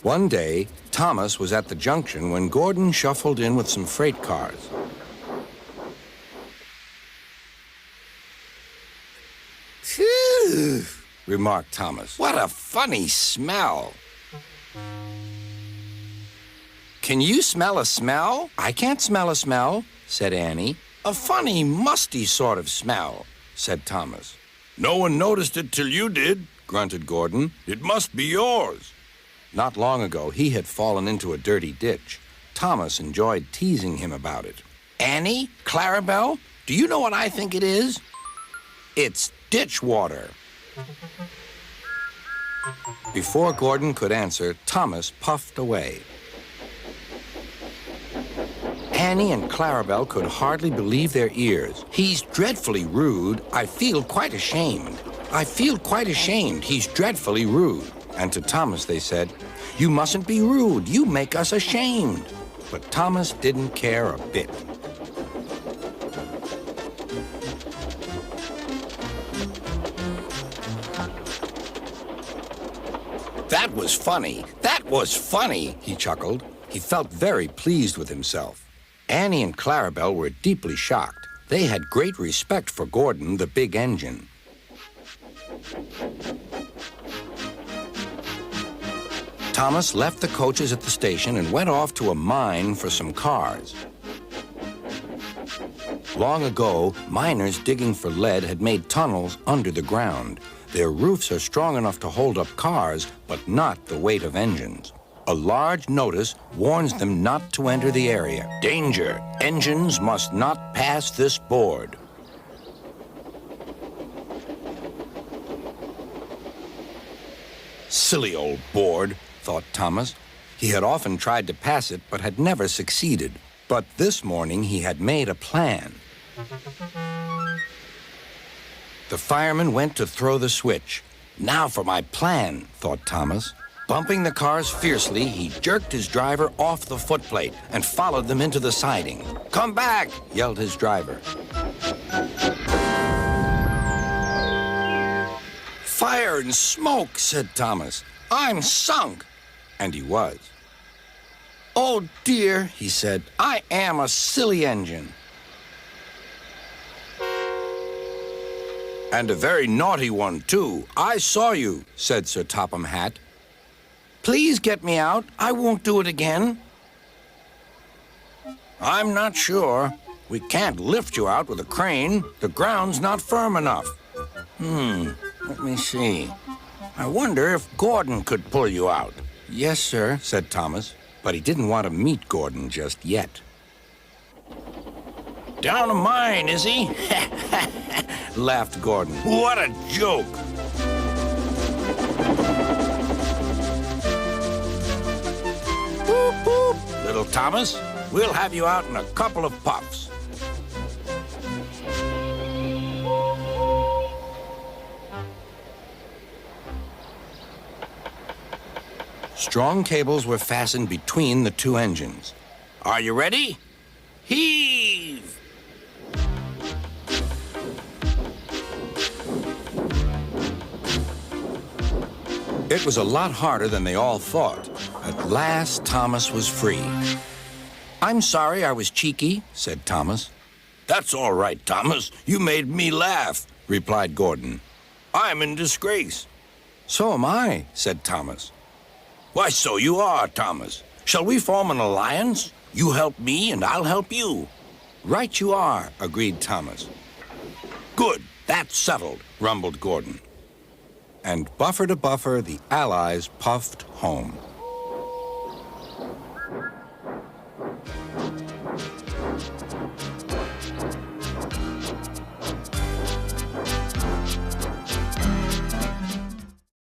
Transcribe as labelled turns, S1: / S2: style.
S1: One day, Thomas was at the junction when Gordon shuffled in with some freight cars.
S2: Phew,
S1: Remarked Thomas.
S2: what a funny smell.
S1: Can you smell a smell? I can't smell a smell, said Annie.
S2: A funny, musty sort of smell,
S1: Said Thomas.
S2: No one noticed it till you did,
S1: Grunted Gordon.
S2: It must be yours.
S1: Not long ago, he had fallen into a dirty ditch. Thomas enjoyed teasing him about it.
S2: Annie, Clarabelle, do you know what I think it is? It's ditch water.
S1: Before Gordon could answer, Thomas puffed away. Annie and Clarabelle could hardly believe their ears.
S2: He's dreadfully rude. I feel quite ashamed. I feel quite ashamed. He's dreadfully rude.
S1: And to Thomas they said,
S2: You mustn't be rude. You make us ashamed.
S1: but Thomas didn't care a bit.
S2: That was funny. That was funny,
S1: He chuckled. He felt very pleased with himself. Annie and Clarabelle were deeply shocked. They had great respect for Gordon, the big engine. Thomas left the coaches at the station and went off to a mine for some cars. Long ago, miners digging for lead had made tunnels under the ground. Their roofs are strong enough to hold up cars, but not the weight of engines. A large notice warns them not to enter the area. Danger! Engines must not pass this board. Silly old board, thought Thomas. He had often tried to pass it, but had never succeeded. But this morning he had made a plan. The fireman went to throw the switch. Now for my plan, thought Thomas. Bumping the cars fiercely, he jerked his driver off the footplate and followed them into the siding. Come back, yelled his driver. Fire and smoke, said Thomas. I'm sunk. And he was. Oh dear, he said, I am a silly engine. And a very naughty one, too. I saw you, said Sir Topham Hatt. Please get me out. I won't do it again. I'm not sure. We can't lift you out with a crane. The ground's not firm enough. Let me see. I wonder if Gordon could pull you out. Yes, sir, said Thomas, but he didn't want to meet Gordon just yet.
S2: Down a mine, is he?
S1: Laughed Gordon.
S2: What a joke. Boop, boop. Little Thomas, we'll have you out in a couple of puffs.
S1: Strong cables were fastened between the two engines.
S2: Are you ready? Heave!
S1: It was a lot harder than they all thought. At last, Thomas was free. I'm sorry I was cheeky, said Thomas.
S2: That's all right, Thomas. You made me laugh,
S1: Replied Gordon.
S2: I'm in disgrace.
S1: So am I, said Thomas.
S2: Why, so you are, Thomas. Shall we form an alliance? You help me and I'll help you.
S1: Right you are, agreed Thomas.
S2: Good, that's settled,
S1: rumbled Gordon. And buffer to buffer, the Allies puffed home.